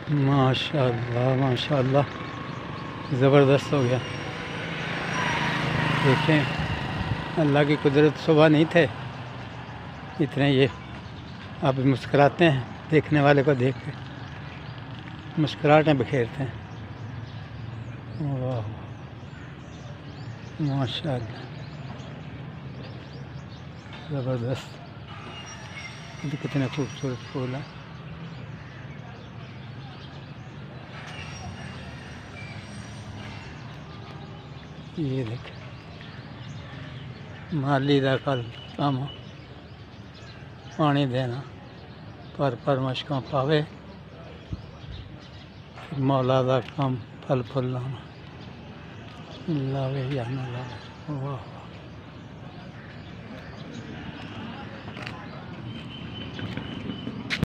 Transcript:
माशाल्लाह माशाल्लाह, ज़बरदस्त हो गया। देखें, अल्लाह की कुदरत सुबह नहीं थे इतने, ये आप मुस्कुराते हैं देखने वाले को देख के, मुस्कुराहटें बिखेरते हैं। वाह माशाल्लाह, ज़बरदस्त। ये कितने खूबसूरत फूल हैं। ये देखें, माली दा कल काम पानी देना, पर मुश्कों पावे, मौला दा काम फल फुल लाना, लावे या ना लावे। वाह।